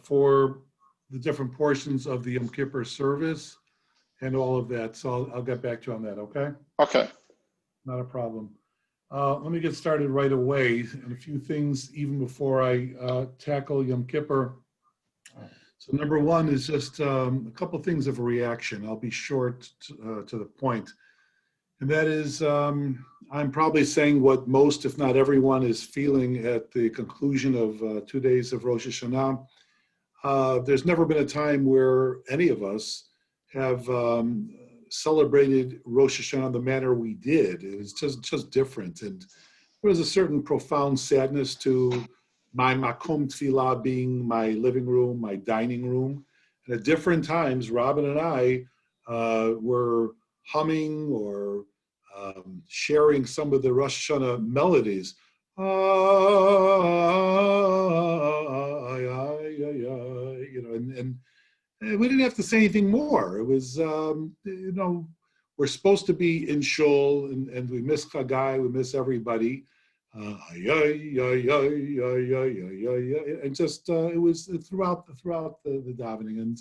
for the different portions of the Yom Kippur service and all of that. So I'll get back to you on that, okay? Okay. Not a problem. Let me get started right away, and a few things even before I tackle Yom Kippur. So number one is just a couple things of a reaction. I'll be short to the point. And that is, I'm probably saying what most, if not everyone, is feeling at the conclusion of 2 days of Rosh Hashanah. There's never been a time where any of us have celebrated Rosh Hashanah the manner we did. It was just different. And there was a certain profound sadness to my makom tefillah being my living room, my dining room. And at different times, Robin and I were humming or sharing some of the Rosh Hashanah melodies. And we didn't have to say anything more. It was, we're supposed to be in shul, and we miss Chagai, we miss everybody. And just, it was throughout the davening. And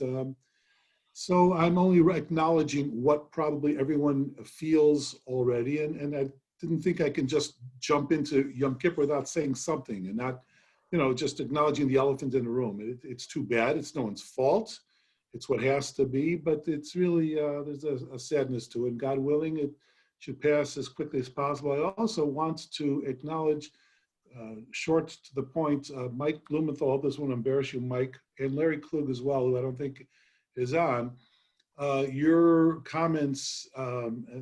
so I'm only acknowledging what probably everyone feels already, and I didn't think I can just jump into Yom Kippur without saying something and not, just acknowledging the elephant in the room. It's too bad. It's no one's fault. It's what has to be, but it's really, there's a sadness to it. And God willing, it should pass as quickly as possible. I also want to acknowledge, short to the point, Mike Blumenthal, this won't embarrass you, Mike, and Larry Klug as well, who I don't think is on. Your comments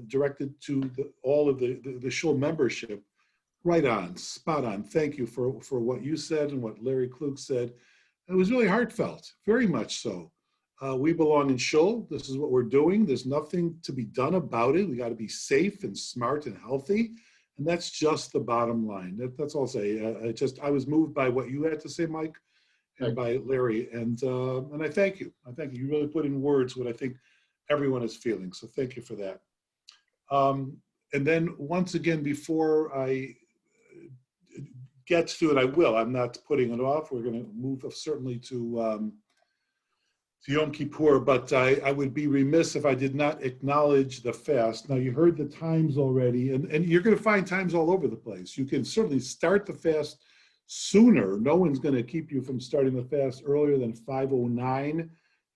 directed to all of the shul membership, right on, spot on. Thank you for what you said and what Larry Klug said. It was really heartfelt, very much so. We belong in shul. This is what we're doing. There's nothing to be done about it. We got to be safe and smart and healthy. And that's just the bottom line. That's all I'll say. I was moved by what you had to say, Mike, and by Larry. And I thank you. I thank you. You really put in words what I think everyone is feeling. So thank you for that. And then once again, before I get to it, I will. I'm not putting it off. We're going to move certainly to Yom Kippur, but I would be remiss if I did not acknowledge the fast. Now, you heard the times already, and you're going to find times all over the place. You can certainly start the fast sooner. No one's going to keep you from starting the fast earlier than 5:09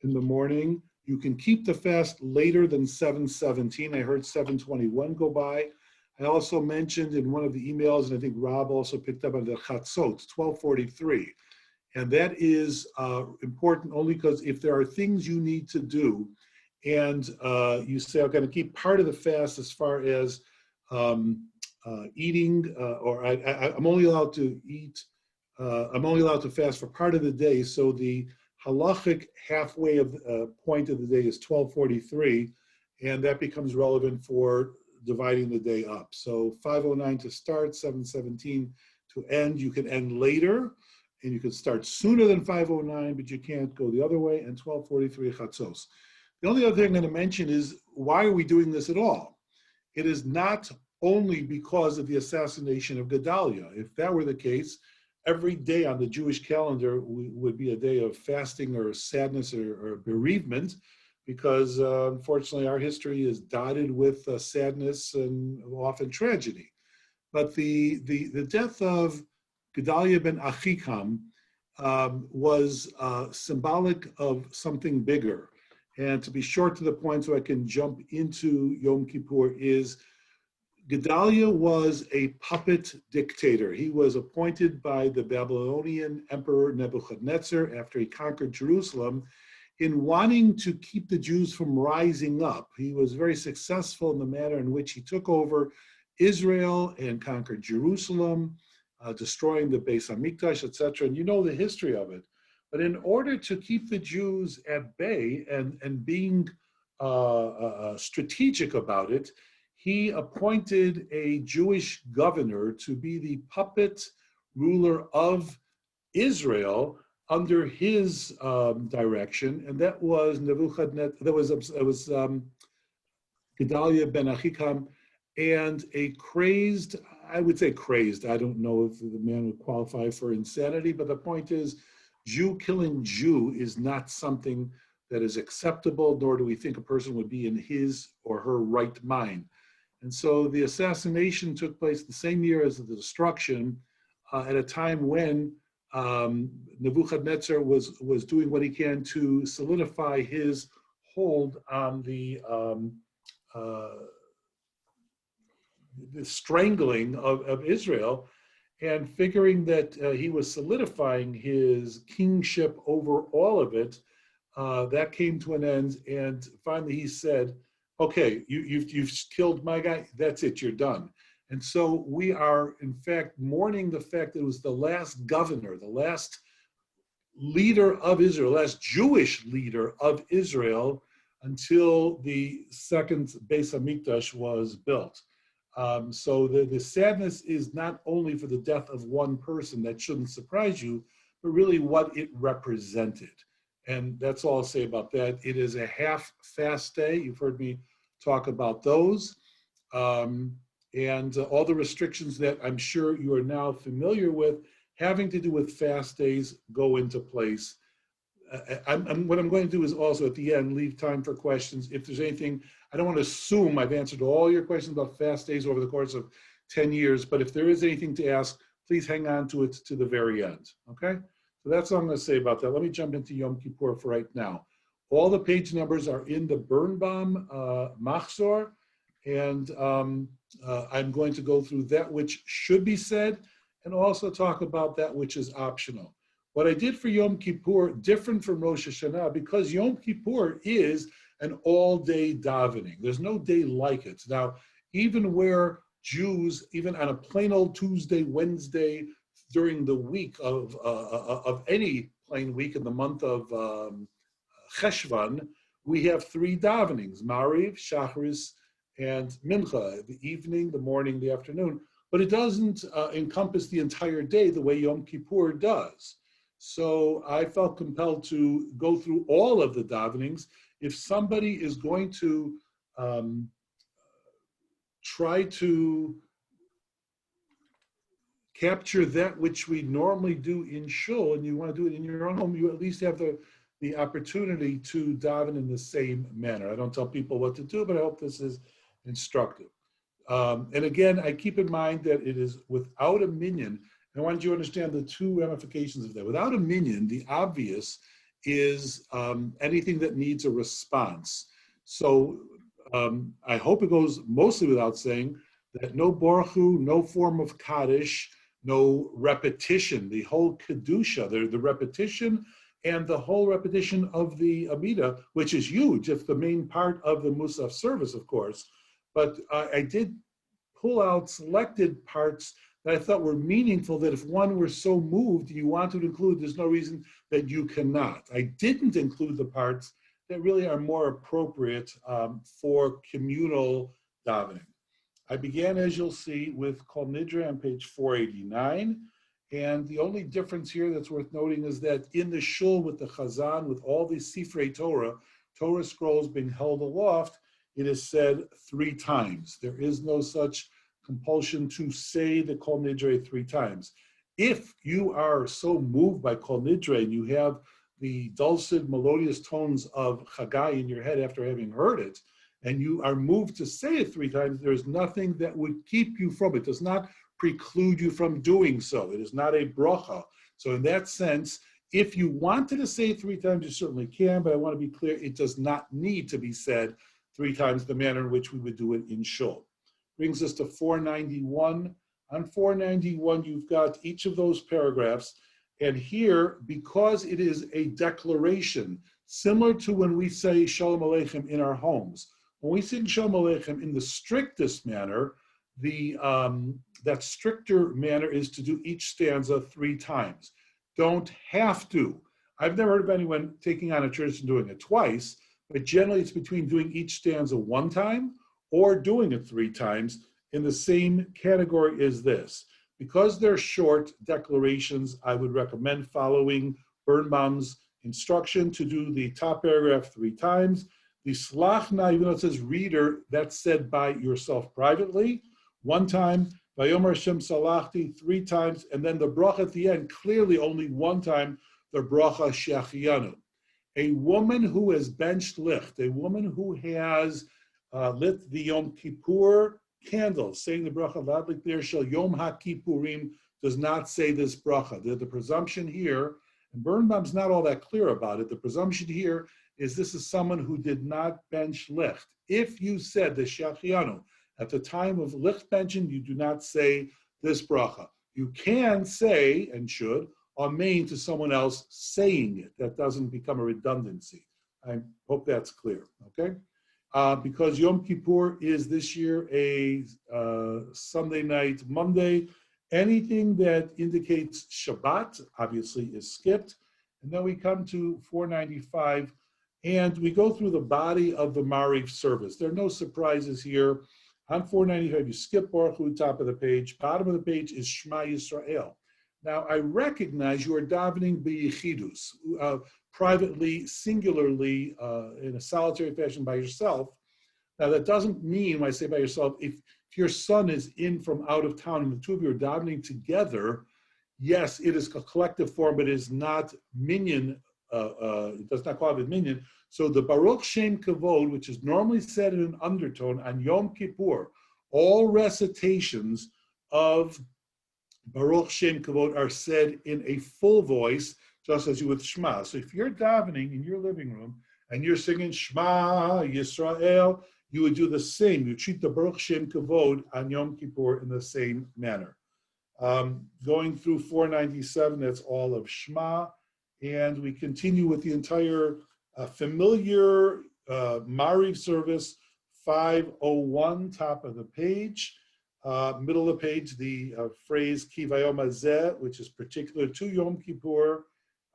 in the morning. You can keep the fast later than 7:17. I heard 7:21 go by. I also mentioned in one of the emails, and I think Rob also picked up on the Chatzot, 12:43. And that is important only because if there are things you need to do and you say, I'm going to keep part of the fast as far as eating, or I'm only allowed to eat, I'm only allowed to fast for part of the day. So the halachic halfway of point of the day is 12:43, and that becomes relevant for dividing the day up. So 5:09 to start, 7:17 to end. You can end later. And you can start sooner than 5:09, but you can't go the other way, and 12:43 chatzos. The only other thing I'm going to mention is, why are we doing this at all? It is not only because of the assassination of Gedaliah. If that were the case, every day on the Jewish calendar would be a day of fasting or sadness or bereavement, because unfortunately our history is dotted with sadness and often tragedy. But the death of Gedaliah ben Achikam was symbolic of something bigger. And to be short to the point so I can jump into Yom Kippur is, Gedaliah was a puppet dictator. He was appointed by the Babylonian Emperor Nebuchadnezzar after he conquered Jerusalem in wanting to keep the Jews from rising up. He was very successful in the manner in which he took over Israel and conquered Jerusalem, destroying the Beis Hamikdash, etc. And you know the history of it. But in order to keep the Jews at bay and being strategic about it, he appointed a Jewish governor to be the puppet ruler of Israel under his direction, and that was Nebuchadnezzar. That was Gedaliah ben Achikam, and a crazed, I would say crazed, I don't know if the man would qualify for insanity, but the point is, Jew killing Jew is not something that is acceptable, nor do we think a person would be in his or her right mind. And so the assassination took place the same year as the destruction, at a time when Nebuchadnezzar was doing what he can to solidify his hold on the strangling of Israel, and figuring that he was solidifying his kingship over all of it. That came to an end, and finally he said, okay, you've killed my guy, that's it, you're done. And so we are, in fact, mourning the fact that it was the last governor, the last leader of Israel, last Jewish leader of Israel, until the second Beis Hamikdash was built. So the sadness is not only for the death of one person, that shouldn't surprise you, but really what it represented. And that's all I'll say about that. It is a half fast day. You've heard me talk about those. And all the restrictions that I'm sure you are now familiar with having to do with fast days go into place. What I'm going to do is also at the end leave time for questions. If there's anything, I don't want to assume I've answered all your questions about fast days over the course of 10 years, but if there is anything to ask, please hang on to it to the very end, okay? So that's all I'm going to say about that. Let me jump into Yom Kippur for right now. All the page numbers are in the Birnbaum Machzor, and I'm going to go through that which should be said and also talk about that which is optional. What I did for Yom Kippur, different from Rosh Hashanah, because Yom Kippur is an all-day davening. There's no day like it. Now, even where Jews, even on a plain old Tuesday, Wednesday, during the week of any plain week in the month of Cheshvan, we have three davenings, Mariv, Shacharis, and Mincha, the evening, the morning, the afternoon. But it doesn't encompass the entire day the way Yom Kippur does. So I felt compelled to go through all of the davenings. If somebody is going to try to capture that which we normally do in shul, and you want to do it in your own home, you at least have the opportunity to daven in the same manner. I don't tell people what to do, but I hope this is instructive. And again, I keep in mind that it is without a minyan. I want you to understand the two ramifications of that. Without a minyan, the obvious is anything that needs a response. So I hope it goes mostly without saying that no Baruch Hu, no form of Kaddish, no repetition, the whole Kedusha, the repetition and the whole repetition of the Amidah, which is huge. It's the main part of the Musaf service, of course. But I did pull out selected parts that I thought were meaningful, that if one were so moved you want to include, there's no reason that you cannot. I didn't include the parts that really are more appropriate for communal davening. I began, as you'll see, with Kol Nidre on page 489. And the only difference here that's worth noting is that in the shul with the Chazan, with all these Sifrei Torah, Torah scrolls being held aloft, it is said 3 times. There is no such compulsion to say the Kol Nidre 3 times. If you are so moved by Kol Nidre and you have the dulcet, melodious tones of Chagai in your head after having heard it, and you are moved to say it 3 times, there is nothing that would keep you from it. It does not preclude you from doing so. It is not a bracha. So in that sense, if you wanted to say it 3 times, you certainly can, but I want to be clear, it does not need to be said 3 times the manner in which we would do it in shul. Brings us to 491. On 491, you've got each of those paragraphs. And here, because it is a declaration, similar to when we say Shalom Aleichem in our homes, when we sing Shalom Aleichem in the strictest manner, that stricter manner is to do each stanza 3 times. Don't have to. I've never heard of anyone taking on a tradition doing it twice, but generally it's between doing each stanza 1 time or doing it 3 times in the same category as this. Because they're short declarations, I would recommend following Birnbaum's instruction to do the top paragraph 3 times. The Slachna, even though it says reader, that's said by yourself privately 1 time. Vayomer Hashem Salachti 3 times, and then the bracha at the end, clearly only 1 time the bracha shechianu. A woman who has benched licht, a woman who has lit the Yom Kippur candle, saying the bracha ladlik der shel Yom HaKippurim, does not say this bracha. The presumption here, and Birnbaum's not all that clear about it, the presumption here is this is someone who did not bench licht. If you said the shechianu at the time of licht benching, you do not say this bracha. You can say, and should, amen to someone else saying it. That doesn't become a redundancy. I hope that's clear, okay? Because Yom Kippur is this year a Sunday night, Monday, anything that indicates Shabbat, obviously, is skipped. And then we come to 495, and we go through the body of the Mariv service. There are no surprises here. On 495, you skip Baruch Hu, top of the page. Bottom of the page is Shema Yisrael. Now, I recognize you are davening b'yichidus, privately, singularly, in a solitary fashion by yourself. Now, that doesn't mean, when I say by yourself, if your son is in from out of town and the two of you are davening together, yes, it is a collective form, but it is not minyan, it does not qualify as minyan. So the Baruch Shem Kavod, which is normally said in an undertone on Yom Kippur, all recitations of Baruch Shem Kavod are said in a full voice, just as you would Shema. So if you're davening in your living room and you're singing Shema Yisrael, you would do the same. You treat the Baruch Shem Kavod on Yom Kippur in the same manner. Going through 497, that's all of Shema. And we continue with the entire familiar Mariv service, 501, top of the page. Middle of the page, the phrase Ki Vayom Hazeh, which is particular to Yom Kippur.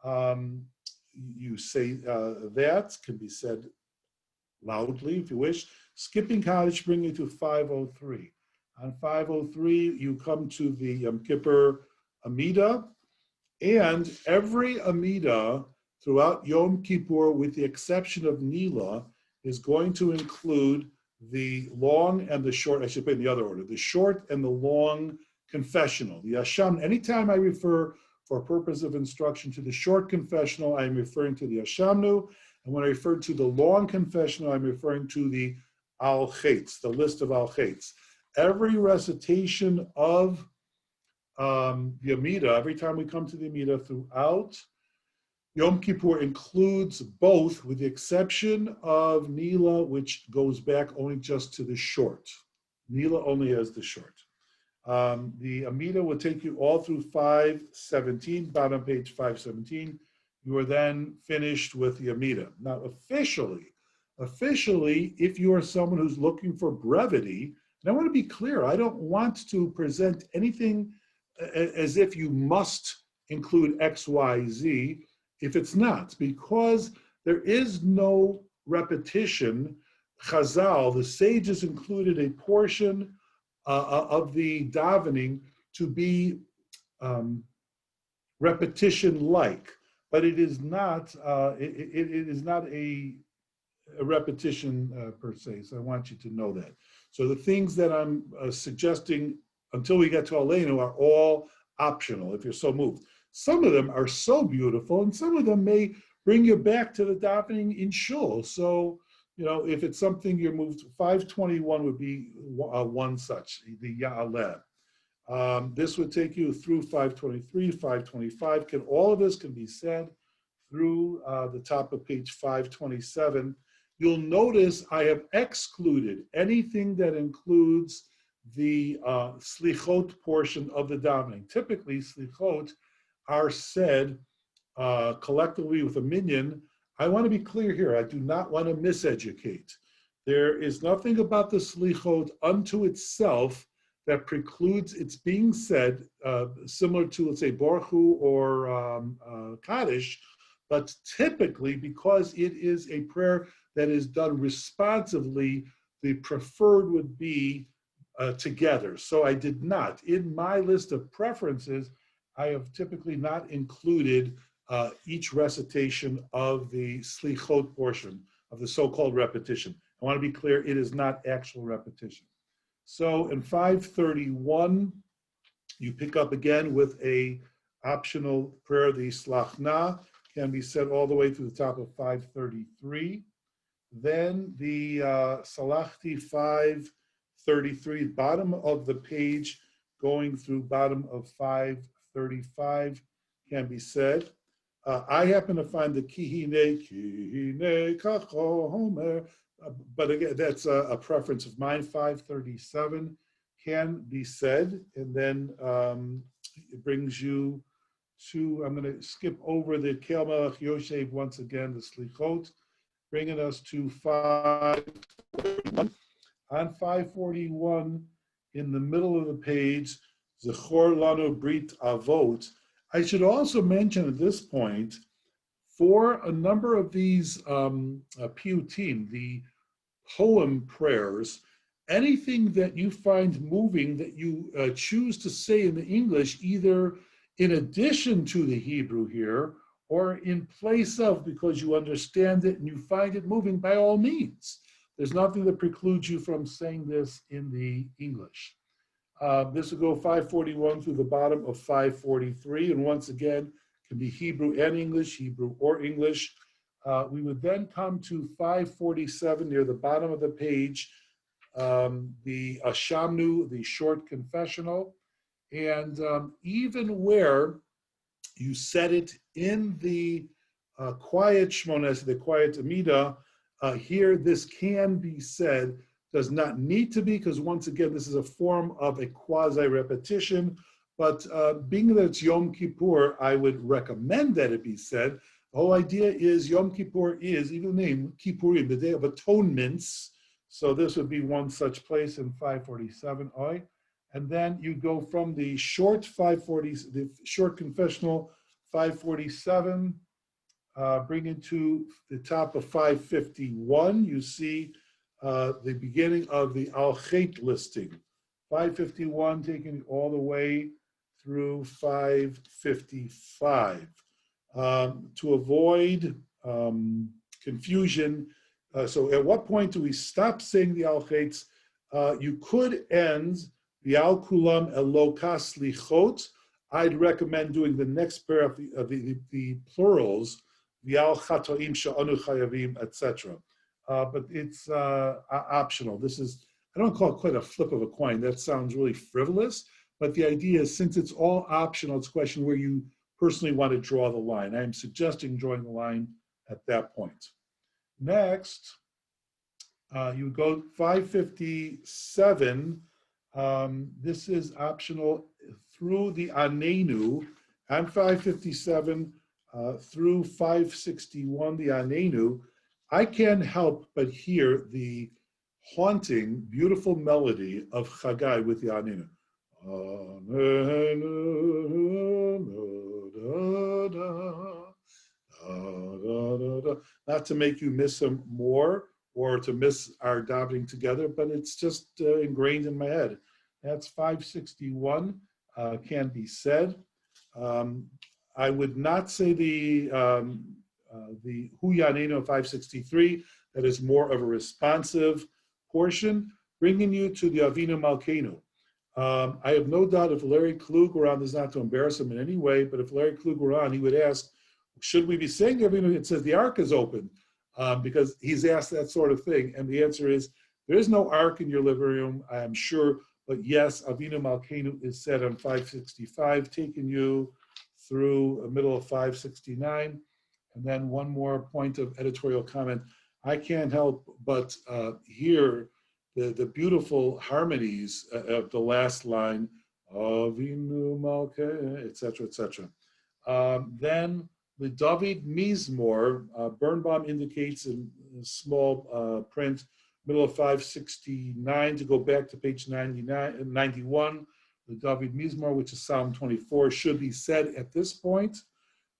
You say that, can be said loudly if you wish. Skipping Kaddish, bring you to 503. On 503, you come to the Yom Kippur Amidah, and every Amidah throughout Yom Kippur, with the exception of Nila, is going to include the long and the short, I should put in the other order, the short and the long confessional. The Asham, anytime I refer for purpose of instruction to the short confessional, I'm referring to the Ashamnu, and when I refer to the long confessional, I'm referring to the Al-Chetz, the list of Al-Chetz. Every recitation of the Amidah, every time we come to the Amidah throughout Yom Kippur includes both, with the exception of Nila, which goes back only just to the short. Nila only has the short. The Amidah will take you all through 517, bottom page 517. You are then finished with the Amidah. Now, officially, if you are someone who's looking for brevity, and I want to be clear, I don't want to present anything as if you must include X, Y, Z, if it's not, because there is no repetition. Chazal, the sages included a portion of the davening to be repetition-like, but it is not. It is not a repetition per se. So I want you to know that. So the things that I'm suggesting until we get to Aleinu are all optional if you're so moved. Some of them are so beautiful, and some of them may bring you back to the davening in shul. So, you know, if it's something you're moved, 521 would be one such, the Ya'aleh. This would take you through 523, 525. All of this can be said through the top of page 527. You'll notice I have excluded anything that includes the slichot portion of the davening. Typically, slichot are said collectively with a minyan. I want to be clear here. I do not want to miseducate. There is nothing about the slichot unto itself that precludes its being said, similar to, let's say, Baruch Hu or Kaddish, but typically, because it is a prayer that is done responsively, the preferred would be together. So I did not. In my list of preferences, I have typically not included each recitation of the slichot portion of the so-called repetition. I want to be clear, it is not actual repetition. So in 531, you pick up again with a optional prayer, the Slachna, can be said all the way through the top of 533. Then the Salachti 533, bottom of the page, going through bottom of 535, can be said. I happen to find the Kihine Kachomer, but again, that's a preference of mine. 537 can be said, and then it brings you to, I'm going to skip over the Kel Melech Yoshev once again, the Slichot, bringing us to 541. On 541, in the middle of the page, Zechor Lanu Brit Avot. I should also mention at this point, for a number of these piyutim, the poem prayers, anything that you find moving that you choose to say in the English, either in addition to the Hebrew here, or in place of, because you understand it and you find it moving, by all means. There's nothing that precludes you from saying this in the English. This will go 541 through the bottom of 543, and once again, can be Hebrew and English, Hebrew or English. We would then come to 547 near the bottom of the page, the Ashamnu, the short confessional, and even where you said it in the quiet Shmones, the quiet Amida, here this can be said, does not need to be, because once again, this is a form of a quasi-repetition, but being that it's Yom Kippur, I would recommend that it be said. The whole idea is Yom Kippur is, even the name, Kippurim, the Day of Atonements, so this would be one such place in 547, and then you go from the short 540, the short confessional 547, bring it to the top of 551, you see the beginning of the Al-Chet listing. 551 taking it all the way through 555. To avoid confusion, so at what point do we stop saying the Al-Chets? You could end the Al-Kulam Elokas Lichot. I'd recommend doing the next pair of the plurals, the Al-Chatoim Sha'anu Chayavim, etc. But it's optional. This is, I don't call it quite a flip of a coin. That sounds really frivolous. But the idea is, since it's all optional, it's a question where you personally want to draw the line. I am suggesting drawing the line at that point. Next, you go 557. This is optional through the Anenu. And 557 through 561, the Anenu. I can't help but hear the haunting, beautiful melody of Chagai with the Anenu. Not to make you miss him more or to miss our davening together, but it's just ingrained in my head. That's 561, can be said. I would not say the Hu Yanenu of 563, that is more of a responsive portion, bringing you to the Avinu Malkeinu. I have no doubt if Larry Klug were on, this is not to embarrass him in any way, but if Larry Klug were on, he would ask, should we be saying Avinu? It says the ark is open, because he's asked that sort of thing. And the answer is, there is no ark in your living room, I am sure, but yes, Avinu Malkeinu is said on 565, taking you through the middle of 569. And then one more point of editorial comment. I can't help but hear the beautiful harmonies of the last line, Avinu Malkeinu, etc., etc. Then the David Mizmor, Birnbaum indicates in small print, middle of 569, to go back to page 91, the David Mizmor, which is Psalm 24, should be said at this point.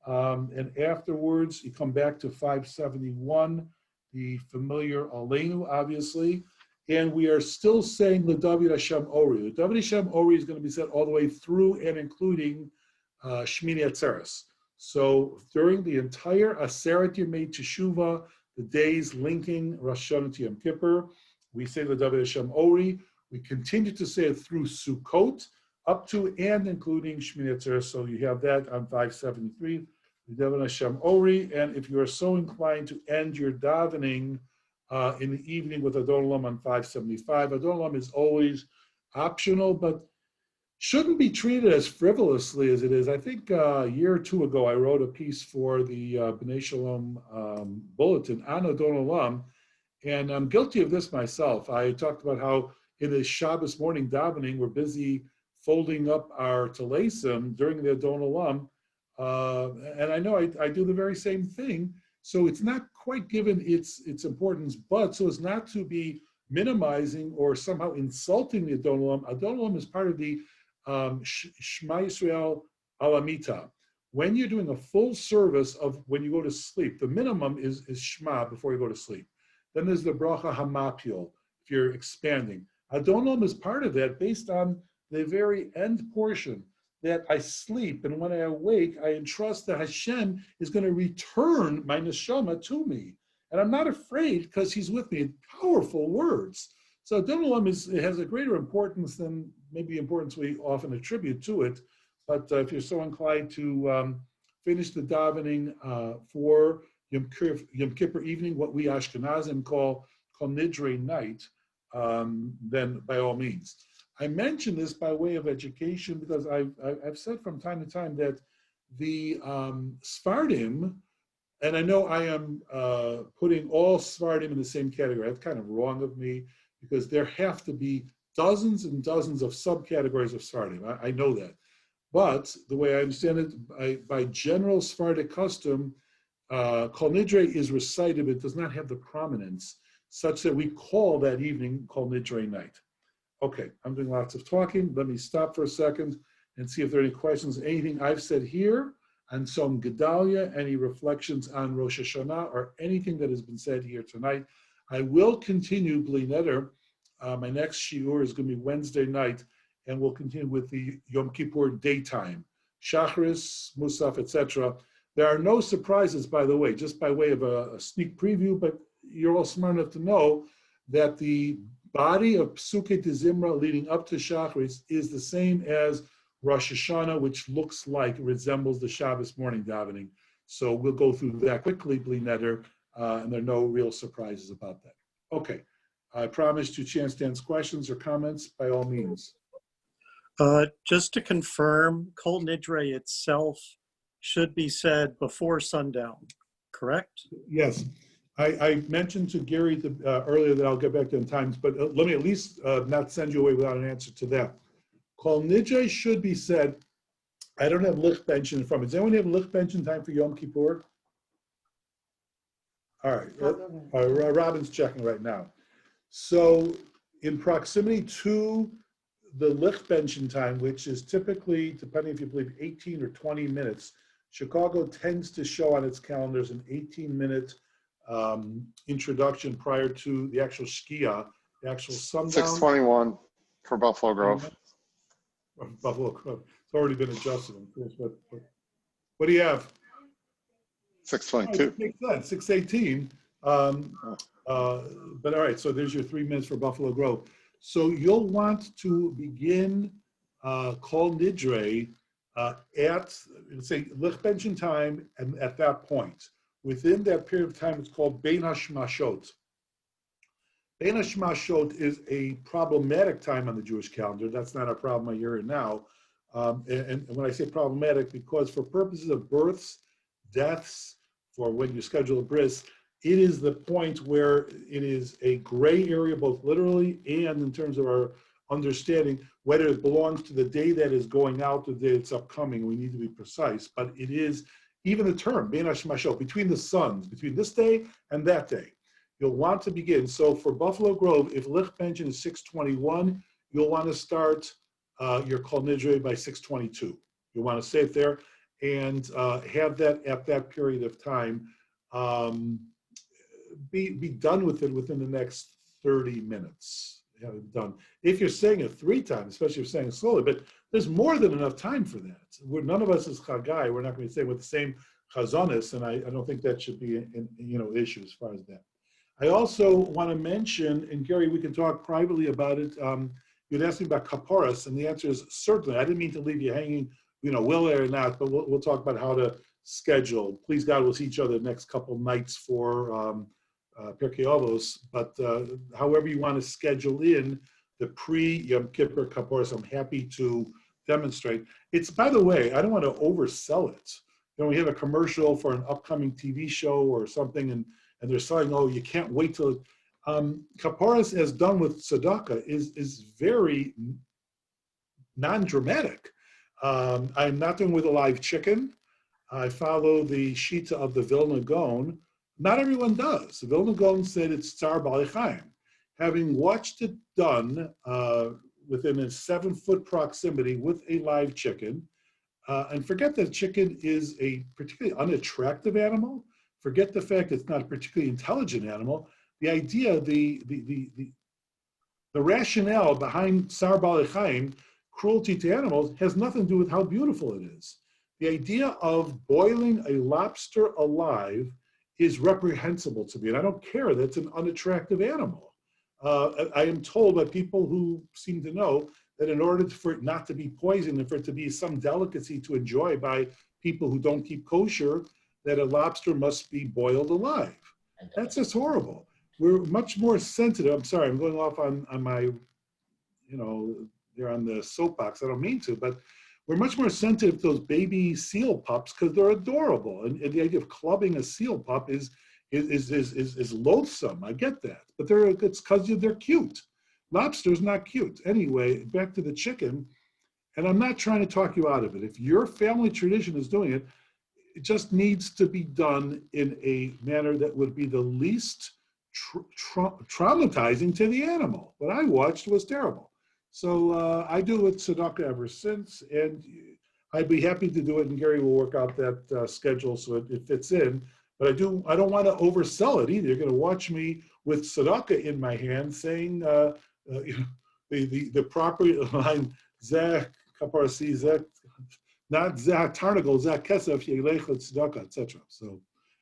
And afterwards, you come back to 571, the familiar Aleinu, obviously. And we are still saying the David Hashem Ori. The David Hashem Ori is going to be said all the way through and including Shmini Atzeres. So during the entire Aseret Yemei Teshuvah, the days linking Rosh Hashanah to Yom Kippur, we say the David Hashem Ori. We continue to say it through Sukkot, up to and including Shmini Atzeres. So you have that on 573. Daven Hashem Ori, and if you are so inclined to end your davening in the evening with Adon Olam on 575, Adon Olam is always optional, but shouldn't be treated as frivolously as it is. I think a year or two ago, I wrote a piece for the B'nai Shalom bulletin on Adon Olam, and I'm guilty of this myself. I talked about how in the Shabbos morning davening, we're busy folding up our telesim during the Adon Olam. And I know I do the very same thing. So it's not quite given its importance, but so as not to be minimizing or somehow insulting the Adon Olam. Adon Olam is part of the Shema Yisrael Alamita. When you're doing a full service of when you go to sleep, the minimum is Shema before you go to sleep. Then there's the Bracha Hamapil, if you're expanding. Adon Olam is part of that based on the very end portion, that I sleep, and when I awake, I entrust that Hashem is going to return my neshama to me. And I'm not afraid because he's with me. Powerful words. So Adon Olam has a greater importance than maybe the importance we often attribute to it. But if you're so inclined to finish the davening for Yom Kippur evening, what we Ashkenazim call Kol Nidre night, then by all means. I mention this by way of education because I've said from time to time that the Sfardim, and I know I am putting all Sfardim in the same category. That's kind of wrong of me because there have to be dozens and dozens of subcategories of Sfardim. I know that. But the way I understand it, by general Sephardic custom, Kol Nidre is recited, but it does not have the prominence such that we call that evening Kol Nidre night. Okay, I'm doing lots of talking. Let me stop for a second and see if there are any questions. Anything I've said here on Tzom Gedalia, any reflections on Rosh Hashanah, or anything that has been said here tonight. I will continue, Bli Neder. My next shiur is going to be Wednesday night, and we'll continue with the Yom Kippur daytime, Shacharis, Musaf, etc. There are no surprises, by the way, just by way of a sneak preview, but you're all smart enough to know that the body of Psukei Zimra leading up to Shacharis is the same as Rosh Hashanah, which looks like, resembles the Shabbos morning davening. So we'll go through that quickly, Bli Neder, and there are no real surprises about that. Okay, I promise to chance to answer questions or comments by all means. Just to confirm, Kol Nidre itself should be said before sundown, correct? Yes. I mentioned to Gary earlier that I'll get back to in times, but let me at least not send you away without an answer to that. Kol Nidre should be said. I don't have Lich Benchen in front of me. Does anyone have Lich Benchen time for Yom Kippur? All right. Robin's checking right now. So in proximity to the Lich Benchen time, which is typically, depending if you believe 18 or 20 minutes, Chicago tends to show on its calendars an 18-minute introduction prior to the actual Shkia, the actual sundown. 6:21 for Buffalo Grove. Buffalo Grove. It's already been adjusted. What do you have? 6:22. Makes sense. 6:18. But all right, so there's your 3 minutes for Buffalo Grove. So you'll want to begin Kol Nidre at, say, Lich Benchen time, and at that point. Within that period of time, it's called Bein HaShmashot. Bein HaShmashot is a problematic time on the Jewish calendar. That's not a problem I hear it now. And when I say problematic, because for purposes of births, deaths, for when you schedule a bris, it is the point where it is a gray area, both literally and in terms of our understanding, whether it belongs to the day that is going out, the day it's upcoming. We need to be precise, but it is even the term, Bein HaShmashot, between the suns, between this day and that day. You'll want to begin. So for Buffalo Grove, if Lich Benchen is 6:21, you'll want to start your Kol Nidre by 6:22. You'll want to say it there and have that at that period of time. Be done with it within the next 30 minutes. Have it done. If you're saying it 3 times, especially if you're saying it slowly, but there's more than enough time for that. None of us is Chagai. We're not going to say with the same Chazonis, and I don't think that should be an issue as far as that. I also want to mention, and Gary, we can talk privately about it. you'd ask me about kaparas, and the answer is certainly. I didn't mean to leave you hanging, will there or not, but we'll talk about how to schedule. Please God, we'll see each other the next couple nights for Pirkei Avos, but however you want to schedule in the pre-Yom Kippur kaparas, I'm happy to demonstrate. It's, by the way, I don't want to oversell it. We have a commercial for an upcoming TV show or something, and they're saying, oh, you can't wait till kaparas, as done with tzedakah, is very non-dramatic. I'm not doing with a live chicken. I follow the shita of the Vilna Gaon. Not everyone does. The Vilna Gaon said it's Tsar Bali Chaim. Having watched it done within a 7-foot proximity with a live chicken, and forget that chicken is a particularly unattractive animal. Forget the fact it's not a particularly intelligent animal. The idea, the rationale behind Tsar Bali Chaim, cruelty to animals, has nothing to do with how beautiful it is. The idea of boiling a lobster alive is reprehensible to me, and I don't care that it's an unattractive animal. I am told by people who seem to know that in order for it not to be poisoned and for it to be some delicacy to enjoy by people who don't keep kosher, that a lobster must be boiled alive. That's just horrible. We're much more sensitive. I'm sorry, I'm going off on my, they're on the soapbox. I don't mean to, but we're much more sensitive to those baby seal pups because they're adorable. And the idea of clubbing a seal pup is loathsome. I get that, but it's because they're cute. Lobster's not cute. Anyway, back to the chicken, and I'm not trying to talk you out of it. If your family tradition is doing it, it just needs to be done in a manner that would be the least traumatizing to the animal. What I watched was terrible. So I do it with tzedakah ever since, and I'd be happy to do it, and Gary will work out that schedule so it fits in. But I don't want to oversell it either. You're going to watch me with tzedakah in my hand saying the proper line, Zeh kaparasi, Zeh, not Zeh tarnagal, Zeh kesef, yelech tzedakah, etc. So,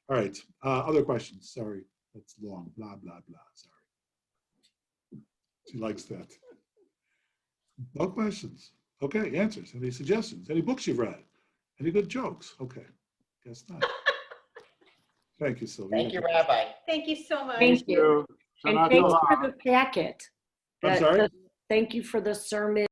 all right. Other questions? Sorry, that's long. Blah blah blah. Sorry. She likes that. No questions. Okay, answers. Any suggestions? Any books you've read? Any good jokes? Okay, guess not. Thank you, Sylvia. Thank you, Rabbi. Thank you so much. Thank you. And Shana thanks Tova. for the packet. I'm sorry? Thank you for the sermon.